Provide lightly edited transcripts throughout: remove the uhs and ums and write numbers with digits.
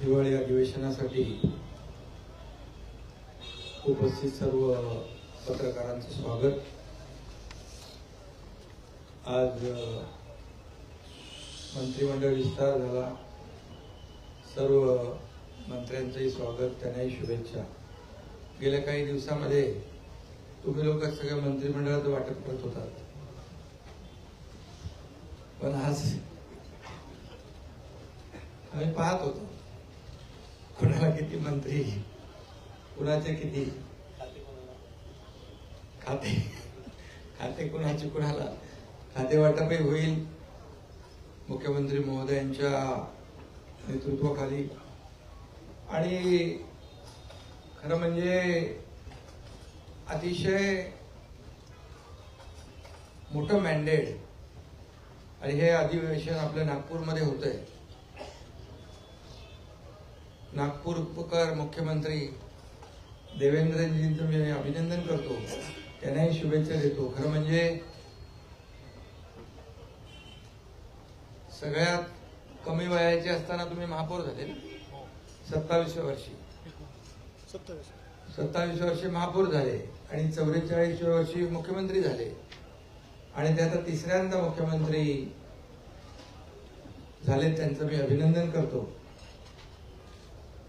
हिवाळी अधिवेशनासाठी उपस्थित सर्व पत्रकारांचे स्वागत। आज मंत्रिमंडळ विस्तार झाला, सर्व मंत्र्यांचेही स्वागत, त्यांनाही शुभेच्छा। गेल्या काही दिवसांमध्ये तुम्ही लोक सगळ्या मंत्रिमंडळाचं वाटप करत होतात, पण आज आम्ही पाहत होतो कुणाला किती मंत्री, कुणाचे किती खाते कुणाचे, कुणाला खाते वाटपही होईल मुख्यमंत्री महोदयांच्या नेतृत्वाखाली। आणि खरं म्हणजे अतिशय मोठं मॅन्डेट आणि हे अधिवेशन आपल्या नागपूरमध्ये होतंय। नागपूर उपकर मुख्यमंत्री देवेंद्रजींचं मी अभिनंदन करतो, त्यांनाही शुभेच्छा देतो। खरं म्हणजे सगळ्यात कमी वयाचे असताना तुम्ही महापौर झाले, 27व्या वर्षी 27 वर्षी महापौर झाले आणि 44व्या वर्षी मुख्यमंत्री झाले आणि ते आता तिसऱ्यांदा मुख्यमंत्री झाले, त्यांचं मी अभिनंदन करतो।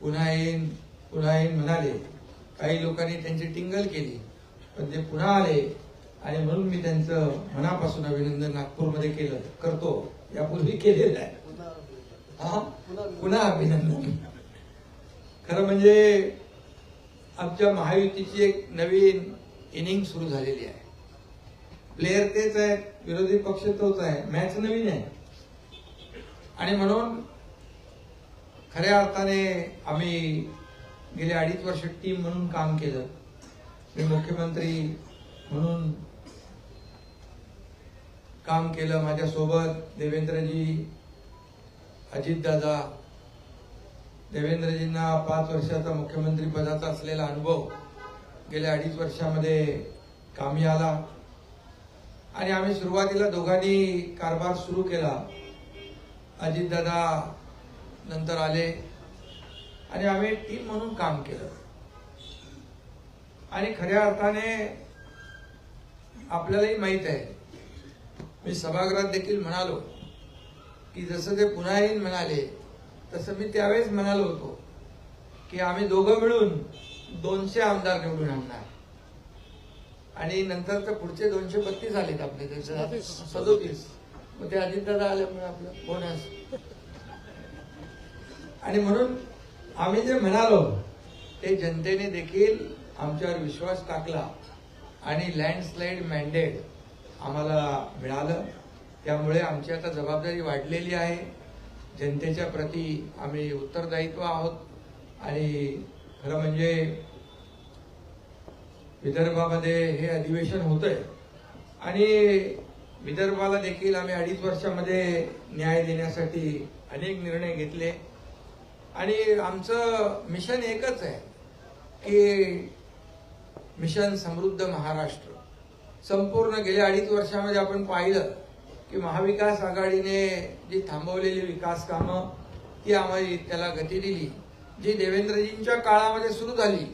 पुन्हा येईन म्हणाले, काही लोकांनी त्यांची टिंगल केली, पण ते पुन्हा आले आणि म्हणून मी त्यांचं मनापासून अभिनंदन नागपूरमध्ये करतो, यापूर्वी केलेलं आहे, पुन्हा अभिनंदन। खरं म्हणजे आमच्या महायुतीची एक नवीन इनिंग सुरू झालेली आहे। प्लेयर तेच आहेत, विरोधी पक्ष तोच आहे, मॅच नवीन आहे आणि म्हणून खऱ्या अर्थाने आम्ही गेले 2.5 वर्ष टीम म्हणून काम केलं। मी मुख्यमंत्री म्हणून काम केलं, माझ्यासोबत देवेंद्रजी, अजितदादा। देवेंद्रजींना 5 वर्षाचा मुख्यमंत्री पदाचा असलेला अनुभव गेल्या 2.5 वर्षामध्ये कामी आला आणि आम्ही सुरुवातीला दोघांनी कारभार सुरू केला। अजितदादा नंतर आले आणि आम्ही टीम म्हणून काम केलं आणि खऱ्या अर्थाने आपल्यालाही माहित आहे, मी सभागृहात देखील म्हणालो की जसं ते पुन्हा येईन म्हणाले तसं मी त्यावेळेस म्हणालो होतो की आम्ही दोघं मिळून 200 आमदार निवडून आणणार आणि नंतर तर पुढचे 232 आलेत आपले, 37। मग ते अजितदादा आल्यामुळे आपलं बोनस। आणि म्हणून आम्ही जे म्हणालो ते जनतेने देखील आमच्यावर विश्वास टाकला आणि लँडस्लाइड मॅन्डेट आम्हाला मिळालं। त्यामुळे आमची आता जबाबदारी वाढलेली आहे, जनतेच्या प्रती आम्ही उत्तरदायित्व आहोत। आणि खरं म्हणजे विदर्भामध्ये हे अधिवेशन होतंय आणि विदर्भाला देखील आम्ही 2.5 वर्षामध्ये न्याय देण्यासाठी अनेक निर्णय घेतले आणि आमचं मिशन एकच आहे की मिशन समृद्ध महाराष्ट्र। संपूर्ण गेल्या 2.5 वर्षामध्ये आपण पाहिलं की महाविकास आघाडीने जी थांबवलेली विकास कामं ती आम्ही त्याला गती दिली, जी देवेंद्रजींच्या काळामध्ये सुरू झाली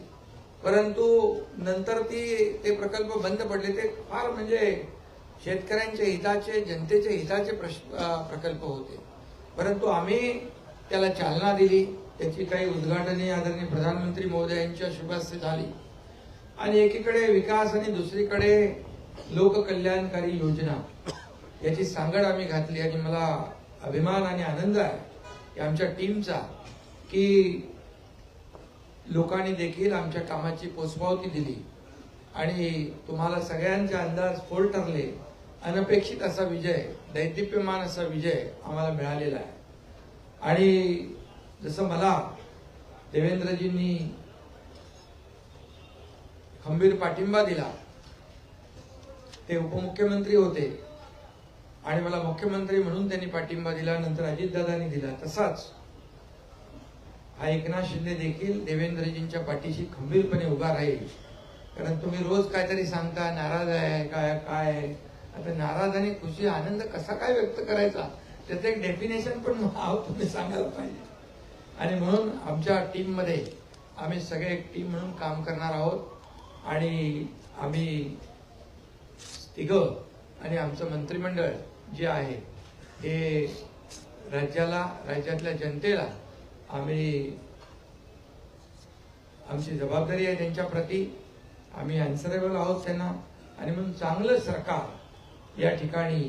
परंतु नंतर ते प्रकल्प बंद पडले। ते फार म्हणजे शेतकऱ्यांच्या हिताचे, जनतेच्या हिताचे प्रकल्प होते, परंतु आम्ही त्याला चालना दिली। त्याची काही उद्घाटने आदरणीय प्रधानमंत्री महोदयांच्या शुभ हस्ते झाली आणि एकीकडे विकास आणि दुसरीकडे लोककल्याणकारी योजना याची सांगड आम्ही घातली। आणि मला अभिमान आणि आनंद आहे की आमच्या टीमचा की लोकांनी देखील आमच्या कामाची पोचपावती दिली आणि तुम्हाला सगळ्यांचे अंदाज फोल ठरले। अनपेक्षित असा विजय, दैदिप्यमान असा विजय आम्हाला मिळालेला आहे। आणि जसं मला देवेंद्रजींनी खंबीर पाठिंबा दिला, ते उपमुख्यमंत्री होते आणि मला मुख्यमंत्री म्हणून त्यांनी पाठिंबा दिला, नंतर अजितदादांनी दिला, तसाच हा एकनाथ शिंदे देखील देवेंद्रजींच्या पाठीशी खंबीरपणे उभा राहील। कारण तुम्ही रोज काहीतरी सांगता, नाराज आहे काय, आता नाराज आणि खुशी आनंद कसा काय व्यक्त करायचा त्याचं एक डेफिनेशन पण तुम्ही सांगायला पाहिजे। आणि म्हणून आमच्या टीममध्ये आम्ही सगळे एक टीम म्हणून काम करणार आहोत आणि आम्ही तिघं आणि आमचं मंत्रिमंडळ जे आहे हे राज्यातल्या जनतेला आम्ही आमची जबाबदारी आहे त्यांच्या प्रती, आम्ही अनसरेबल आहोत त्यांना आणि म्हणून चांगलं सरकार या ठिकाणी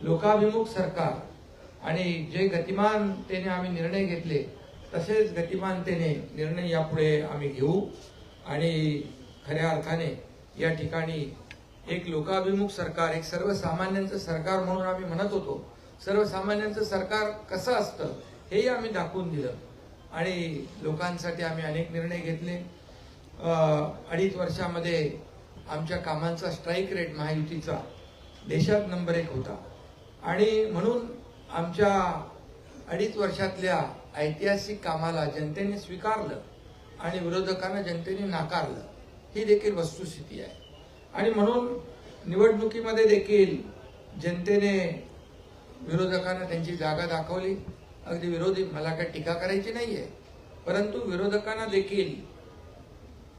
लोकाभिमुख सरकार आणि जे गतिमानतेने आम्ही निर्णय घेतले तसेच गतिमानतेने निर्णय यापुढे आम्ही घेऊ आणि खऱ्या अर्थाने या ठिकाणी एक लोकाभिमुख सरकार, एक सर्वसामान्यांचं सरकार म्हणून आम्ही म्हणत होतो. सर्वसामान्यांचं सरकार कसं असतं हेही आम्ही दाखवून दिलं आणि लोकांसाठी आम्ही अनेक निर्णय घेतले. 2.5 वर्षामध्ये आमच्या कामांचा स्ट्राईक रेट महायुतीचा देशात नंबर 1 होता आणि म्हणून आमच्या 2.5 वर्षातल्या ऐतिहासिक कामाला जनतेने स्वीकारलं आणि विरोधकांना जनतेने नाकारलं. ही देखील वस्तुस्थिती आहे आणि म्हणून निवडणुकीमध्ये देखील जनतेने विरोधकांना त्यांची जागा दाखवली. अगदी विरोधी, मला काही टीका करायची नाहीये, परंतु विरोधकांना देखील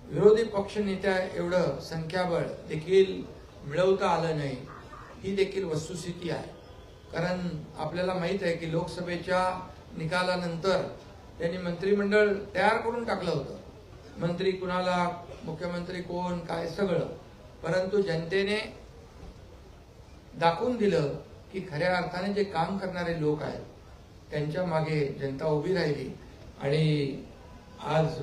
विरोधी पक्ष नेत्या एवढं संख्याबळ देखील मिळवता आलं नाही. ही देखील वस्तुस्थिती आहे. कारण आपल्याला माहित आहे की लोकसभेच्या निकालानंतर त्यांनी मंत्रिमंडळ तयार करून टाकलं होतं. मंत्री कुणाला, मुख्यमंत्री कोण, काय सगळं. परंतु जनतेने दाखवून दिलं की खऱ्या अर्थाने जे काम करणारे लोक आहेत त्यांच्या मागे जनता उभी राहिली आणि आज